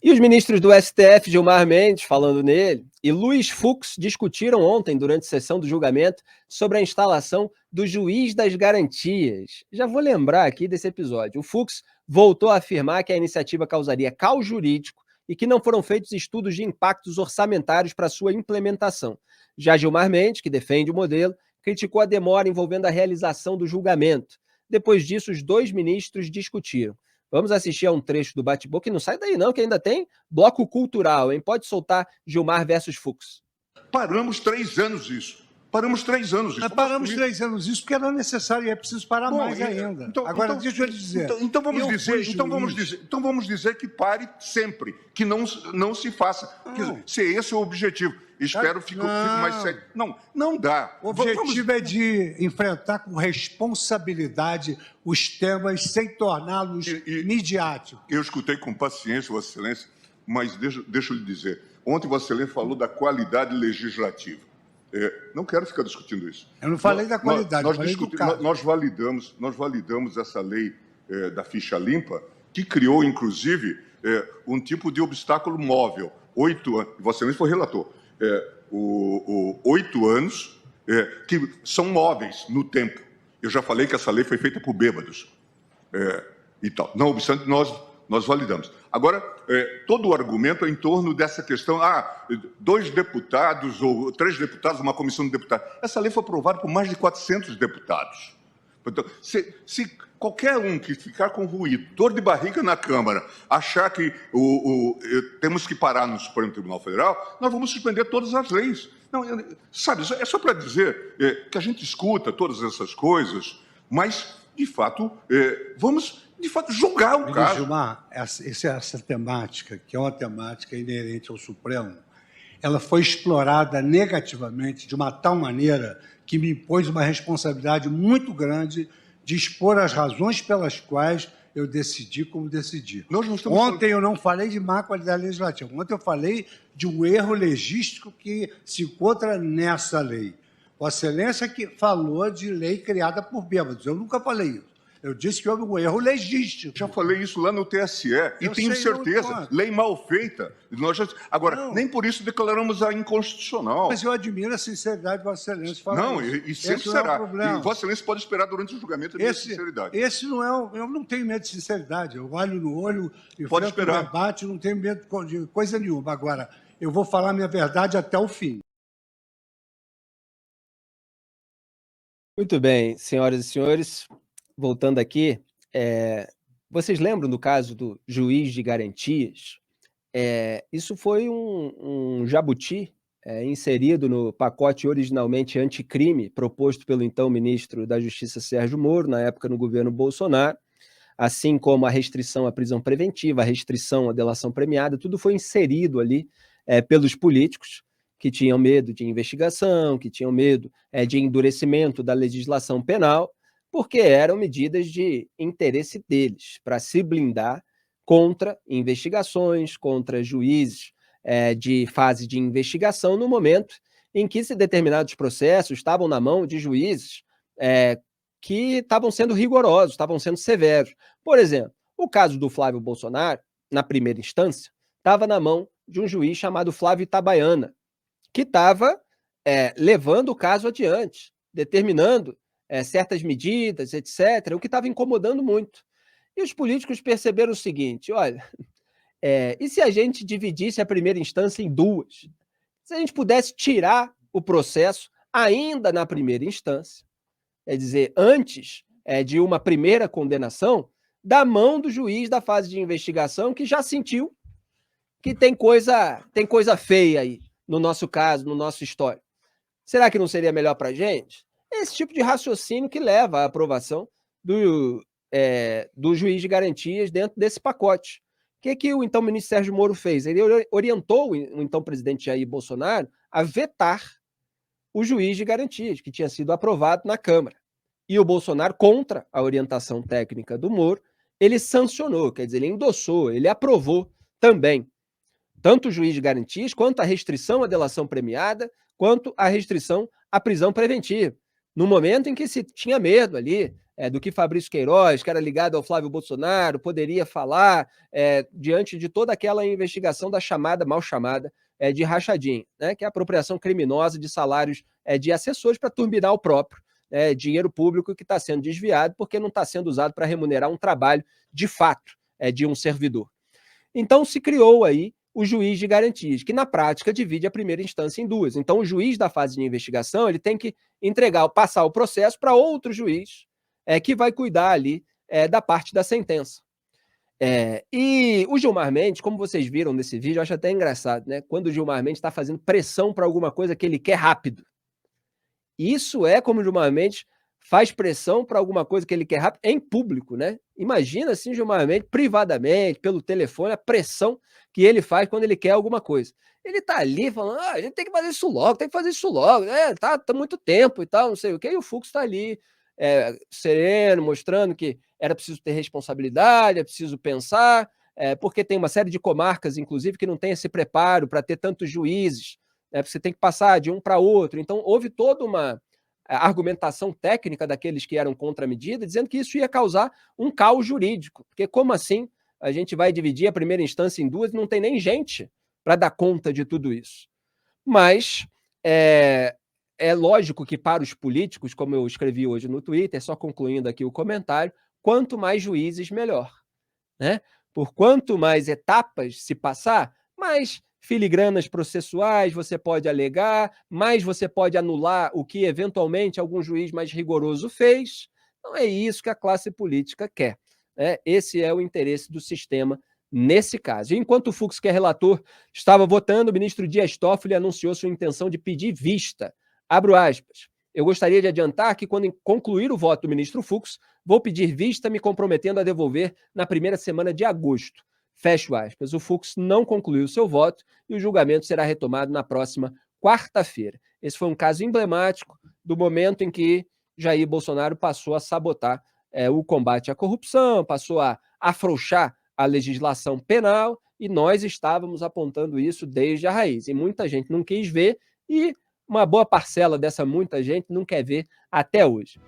E os ministros do STF, Gilmar Mendes, falando nele, e Luiz Fux discutiram ontem, durante a sessão do julgamento, sobre a instalação do juiz das garantias. Já vou lembrar aqui desse episódio. O Fux voltou a afirmar que a iniciativa causaria caos jurídico e que não foram feitos estudos de impactos orçamentários para sua implementação. Já Gilmar Mendes, que defende o modelo, criticou a demora envolvendo a realização do julgamento. Depois disso, os dois ministros discutiram. Vamos assistir a um trecho do bate-boca, que não sai daí não, que ainda tem bloco cultural, hein? Pode soltar Gilmar versus Fux. Paramos 3 anos isso. Paramos 3 anos isso. Mas paramos 3 anos isso porque era necessário e é preciso parar mais ainda. Agora, deixa eu lhe dizer. Então vamos dizer que pare sempre, que não se faça. Se esse é o objetivo. Espero que fique mais sério. Não dá. O objetivo é de enfrentar com responsabilidade os temas sem torná-los midiáticos. Eu escutei com paciência, Vossa Excelência, mas deixa eu lhe dizer. Ontem Vossa Excelência falou da qualidade legislativa. Não quero ficar discutindo isso. Eu não falei da qualidade, nós validamos essa lei da ficha limpa, que criou, inclusive, um tipo de obstáculo móvel. 8 anos, Vossa Excelência foi relator. 8 anos que são móveis no tempo. Eu já falei que essa lei foi feita por bêbados. E tal. Não obstante, nós validamos. Agora, todo o argumento é em torno dessa questão, 2 deputados ou 3 deputados, uma comissão de deputados. Essa lei foi aprovada por mais de 400 deputados. Então, se qualquer um que ficar com ruído, dor de barriga na Câmara, achar que temos que parar no Supremo Tribunal Federal, nós vamos suspender todas as leis. Não, sabe, é só para dizer que a gente escuta todas essas coisas, mas, de fato, vamos julgar o caso. Gilmar, essa temática, que é uma temática inerente ao Supremo, ela foi explorada negativamente de uma tal maneira que me impôs uma responsabilidade muito grande de expor as razões pelas quais eu decidi como decidi. Ontem eu não falei de má qualidade legislativa. Ontem eu falei de um erro legístico que se encontra nessa lei. Vossa Excelência que falou de lei criada por bêbados. Eu nunca falei isso. Eu disse que houve um erro legístico. Já falei isso lá no TSE e tenho certeza. Lei mal feita. Agora, nem por isso declaramos a inconstitucional. Mas eu admiro a sinceridade de Vossa Excelência. Não, e sempre será. E Vossa Excelência pode esperar durante o julgamento a minha sinceridade. Esse não é. Eu não tenho medo de sinceridade. Eu olho no olho e pode esperar. Debate, não tenho medo de coisa nenhuma. Agora, eu vou falar a minha verdade até o fim. Muito bem, senhoras e senhores. Voltando aqui, vocês lembram do caso do juiz de garantias? Isso foi um jabuti inserido no pacote originalmente anticrime proposto pelo então ministro da Justiça Sérgio Moro, na época no governo Bolsonaro, assim como a restrição à prisão preventiva, a restrição à delação premiada, tudo foi inserido ali pelos políticos que tinham medo de investigação, que tinham medo de endurecimento da legislação penal, porque eram medidas de interesse deles, para se blindar contra investigações, contra juízes de fase de investigação, no momento em que determinados processos estavam na mão de juízes que estavam sendo rigorosos, estavam sendo severos. Por exemplo, o caso do Flávio Bolsonaro, na primeira instância, estava na mão de um juiz chamado Flávio Itabaiana, que estava levando o caso adiante, determinando certas medidas, etc., o que estava incomodando muito. E os políticos perceberam o seguinte, olha, e se a gente dividisse a primeira instância em 2? Se a gente pudesse tirar o processo ainda na primeira instância, quer dizer, antes de uma primeira condenação, da mão do juiz da fase de investigação, que já sentiu que tem coisa feia aí, no nosso caso, no nosso histórico. Será que não seria melhor para a gente? Esse tipo de raciocínio que leva à aprovação do juiz de garantias dentro desse pacote. O que o então ministro Sérgio Moro fez? Ele orientou o então presidente Jair Bolsonaro a vetar o juiz de garantias, que tinha sido aprovado na Câmara. E o Bolsonaro, contra a orientação técnica do Moro, ele sancionou, quer dizer, ele endossou, ele aprovou também tanto o juiz de garantias, quanto a restrição à delação premiada, quanto a restrição à prisão preventiva. No momento em que se tinha medo ali do que Fabrício Queiroz, que era ligado ao Flávio Bolsonaro, poderia falar diante de toda aquela investigação da chamada, mal chamada, de rachadinha, né, que é a apropriação criminosa de salários de assessores para turbinar o próprio dinheiro público que está sendo desviado porque não está sendo usado para remunerar um trabalho de fato de um servidor. Então se criou aí o juiz de garantias, que na prática divide a primeira instância em duas. Então o juiz da fase de investigação ele tem que passar o processo para outro juiz que vai cuidar ali da parte da sentença. E o Gilmar Mendes, como vocês viram nesse vídeo, eu acho até engraçado, né? Quando o Gilmar Mendes está fazendo pressão para alguma coisa que ele quer rápido. Isso é como o Gilmar Mendes faz pressão para alguma coisa que ele quer rápido em público, né? Imagina assim, Gilmar Mendes, privadamente, pelo telefone, a pressão que ele faz quando ele quer alguma coisa. Ele tá ali falando, a gente tem que fazer isso logo, tá muito tempo e tal, não sei o quê, e o Fux tá ali, sereno, mostrando que era preciso ter responsabilidade, é preciso pensar, porque tem uma série de comarcas, inclusive, que não tem esse preparo para ter tantos juízes, você tem que passar de um para outro. Então, houve toda uma argumentação técnica daqueles que eram contra a medida, dizendo que isso ia causar um caos jurídico. Porque como assim a gente vai dividir a primeira instância em duas e não tem nem gente para dar conta de tudo isso? Mas é lógico que para os políticos, como eu escrevi hoje no Twitter, só concluindo aqui o comentário, quanto mais juízes, melhor, né? Por quanto mais etapas se passar, mais filigranas processuais você pode alegar, mais você pode anular o que eventualmente algum juiz mais rigoroso fez. Então é isso que a classe política quer, né? Esse é o interesse do sistema nesse caso. E enquanto o Fux, que é relator, estava votando, o ministro Dias Toffoli anunciou sua intenção de pedir vista. Abro aspas. Eu gostaria de adiantar que, quando concluir o voto do ministro Fux, vou pedir vista, me comprometendo a devolver na primeira semana de agosto. Fecho aspas. O Fux não concluiu seu voto e o julgamento será retomado na próxima quarta-feira. Esse foi um caso emblemático do momento em que Jair Bolsonaro passou a sabotar o combate à corrupção, passou a afrouxar a legislação penal, e nós estávamos apontando isso desde a raiz. E muita gente não quis ver, e uma boa parcela dessa muita gente não quer ver até hoje.